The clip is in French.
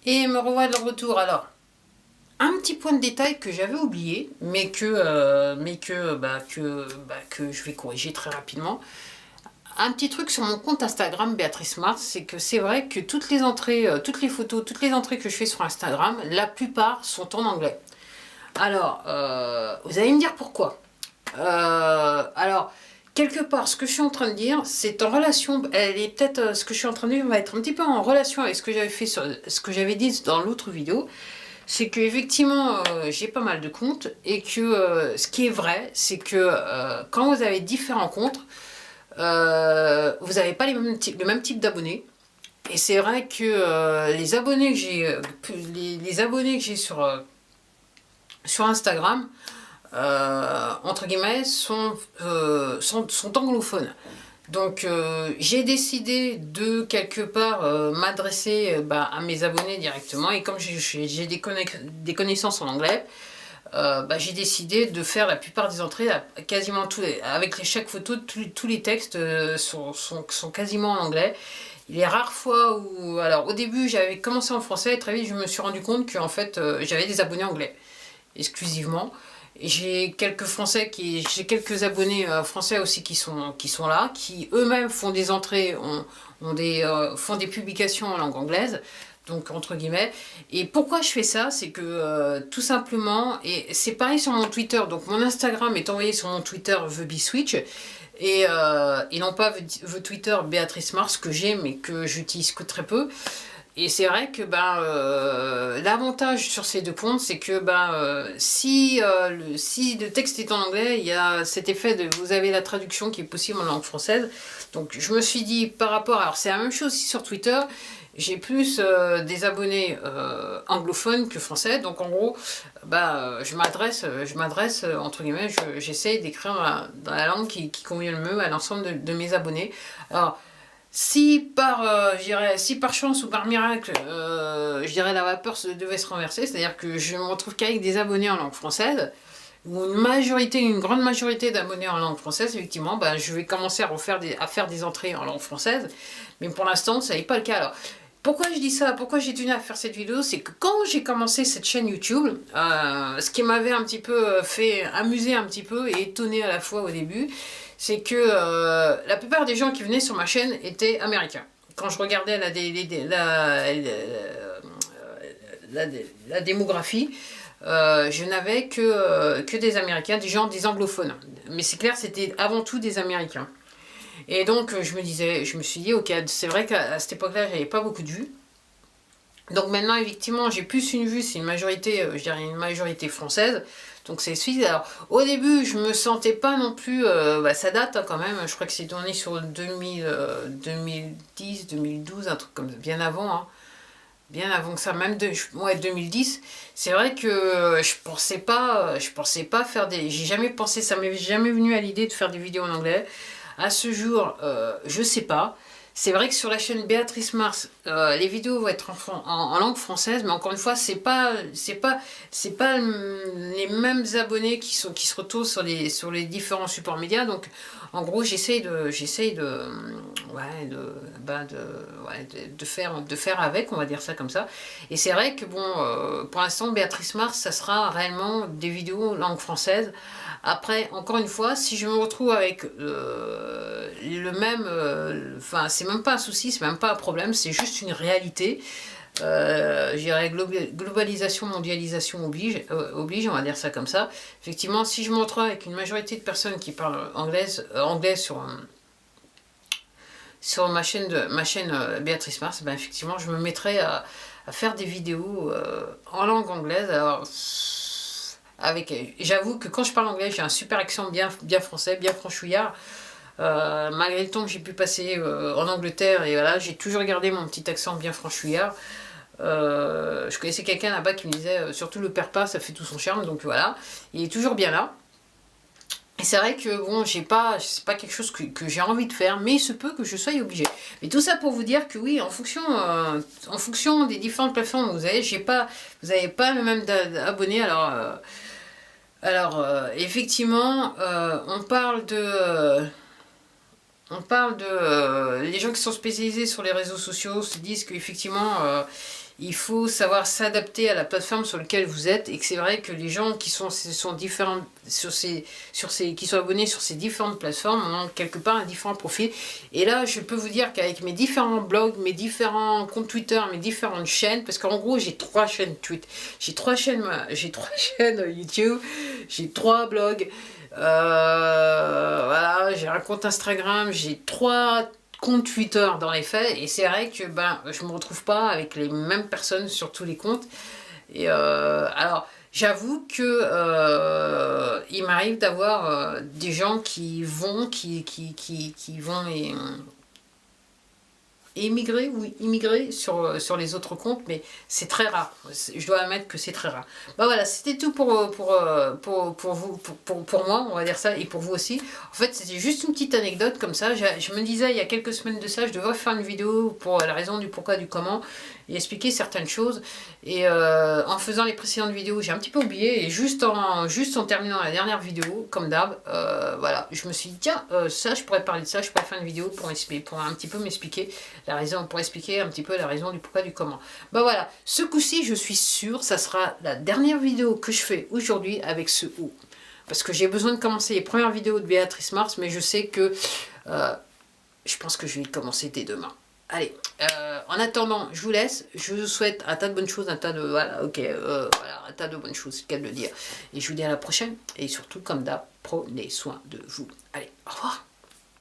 Et me revoilà de retour. Alors, un petit point de détail que j'avais oublié, mais que je vais corriger très rapidement. Un petit truc sur mon compte Instagram, Béatrice Mars, c'est que c'est vrai que toutes les entrées, toutes les photos, toutes les entrées que je fais sur Instagram, la plupart sont en anglais. Alors, vous allez me dire pourquoi. Alors, quelque part, ce que je suis en train de dire, c'est en relation, elle est peut-être, ce que je suis en train de dire va être un petit peu en relation avec ce que j'avais fait sur, ce que j'avais dit dans l'autre vidéo. C'est que effectivement, j'ai pas mal de comptes et que ce qui est vrai, c'est que quand vous avez différents comptes, vous n'avez pas le même type d'abonnés. Et c'est vrai que les abonnés que j'ai, les abonnés que j'ai sur Instagram, entre guillemets, sont anglophones. Donc j'ai décidé de quelque part m'adresser à mes abonnés directement, et comme j'ai des connaissances en anglais, j'ai décidé de faire la plupart des entrées, quasiment avec chaque photo, tous les textes sont quasiment en anglais. Les rares fois où, alors au début j'avais commencé en français et très vite je me suis rendu compte que en fait j'avais des abonnés anglais exclusivement. J'ai quelques abonnés français aussi qui sont là, qui eux-mêmes font des entrées, font des publications en langue anglaise, donc entre guillemets. Et pourquoi je fais ça, c'est que tout simplement, et c'est pareil sur mon Twitter, donc mon Instagram est envoyé sur mon Twitter TheBeSwitch, et non pas Twitter Béatrice Mars que j'ai mais que j'utilise que très peu. Et c'est vrai que l'avantage sur ces deux comptes, c'est que si le texte est en anglais, il y a cet effet de vous avez la traduction qui est possible en langue française. Donc je me suis dit par rapport, alors c'est la même chose aussi sur Twitter, j'ai plus des abonnés anglophones que français. Donc en gros, je m'adresse entre guillemets, j'essaie d'écrire dans la langue qui convient le mieux à l'ensemble de mes abonnés. Alors si par chance ou par miracle, la vapeur devait se renverser, c'est-à-dire que je me retrouve qu'avec des abonnés en langue française, ou une grande majorité d'abonnés en langue française, effectivement, je vais commencer à faire des entrées en langue française, mais pour l'instant, ça n'est pas le cas. Alors, pourquoi je dis ça, pourquoi j'ai tenu à faire cette vidéo, c'est que quand j'ai commencé cette chaîne YouTube, ce qui m'avait un petit peu fait amuser un petit peu et étonner à la fois au début, c'est que la plupart des gens qui venaient sur ma chaîne étaient américains. Quand je regardais la démographie, je n'avais que des Américains, des anglophones. Mais c'est clair, c'était avant tout des Américains. Et donc je me suis dit, ok, c'est vrai qu'à cette époque-là, j'avais pas beaucoup de vues. Donc maintenant, effectivement, j'ai plus une vue, c'est une majorité, une majorité française. Donc c'est suisse. Alors au début, je me sentais pas non plus, ça date quand même, je crois que c'est tourné sur 2010, 2012, un truc comme ça, bien avant, hein. Bien avant que ça, même 2010. C'est vrai que je pensais pas faire j'ai jamais pensé, ça m'est jamais venu à l'idée de faire des vidéos en anglais. À ce jour, je sais pas. C'est vrai que sur la chaîne Béatrice Mars, les vidéos vont être en langue française, mais encore une fois, c'est pas les mêmes abonnés qui se retrouvent sur les différents supports médias. Donc, en gros, j'essaye de faire avec, on va dire ça comme ça. Et c'est vrai que pour l'instant, Béatrice Mars, ça sera réellement des vidéos en langue française. Après, encore une fois, si je me retrouve avec le même, c'est même pas un souci, c'est même pas un problème, c'est juste une réalité. Globalisation, mondialisation oblige, on va dire ça comme ça. Effectivement, si je me retrouve avec une majorité de personnes qui parlent anglais sur ma chaîne Béatrice Mars, effectivement, je me mettrai à faire des vidéos en langue anglaise. Alors, j'avoue que quand je parle anglais, j'ai un super accent bien français, bien franchouillard. Malgré le temps que j'ai pu passer en Angleterre, et voilà, j'ai toujours gardé mon petit accent bien franchouillard. Je connaissais quelqu'un là-bas qui me disait surtout le perds pas, ça fait tout son charme, donc voilà, il est toujours bien là. Et c'est vrai que c'est pas quelque chose que j'ai envie de faire, mais il se peut que je sois obligée. Mais tout ça pour vous dire que oui, en fonction des différentes plateformes que vous avez, vous n'avez pas le même abonnés. Alors effectivement, on parle de On parle de... les gens qui sont spécialisés sur les réseaux sociaux se disent qu'effectivement, il faut savoir s'adapter à la plateforme sur laquelle vous êtes, et que c'est vrai que les gens qui sont différents qui sont abonnés sur ces différentes plateformes ont quelque part un différent profil. Et là, je peux vous dire qu'avec mes différents blogs, mes différents comptes Twitter, mes différentes chaînes, parce qu'en gros, j'ai 3 chaînes Twitter, j'ai 3 chaînes YouTube, j'ai 3 blogs. Voilà, j'ai un compte Instagram, j'ai 3 comptes Twitter dans les faits, et c'est vrai que ben, je me retrouve pas avec les mêmes personnes sur tous les comptes. Et alors, j'avoue que il m'arrive d'avoir des gens qui vont émigrer, oui, immigrer sur les autres comptes, mais c'est très rare. Je dois admettre que c'est très rare. Bah voilà, c'était tout pour vous, pour moi, on va dire ça, et pour vous aussi. En fait, c'était juste une petite anecdote comme ça. Je me disais il y a quelques semaines de ça, je devrais faire une vidéo pour la raison du pourquoi, du comment, et expliquer certaines choses. Et en faisant les précédentes vidéos, j'ai un petit peu oublié, et juste en terminant la dernière vidéo, comme d'hab, voilà, je me suis dit, tiens, ça, je pourrais parler de ça, je pourrais faire une vidéo pour un petit peu m'expliquer la raison, pour expliquer un petit peu la raison du pourquoi, du comment. Bah voilà, ce coup-ci, je suis sûre, ça sera la dernière vidéo que je fais aujourd'hui avec ce ou. Parce que j'ai besoin de commencer les premières vidéos de Béatrice Mars, mais je sais que je pense que je vais commencer dès demain. Allez, en attendant, je vous laisse. Je vous souhaite un tas de bonnes choses, un tas de... Voilà, ok, voilà, un tas de bonnes choses, c'est le cas de le dire. Et je vous dis à la prochaine. Et surtout, comme d'hab, prenez soin de vous. Allez, au revoir.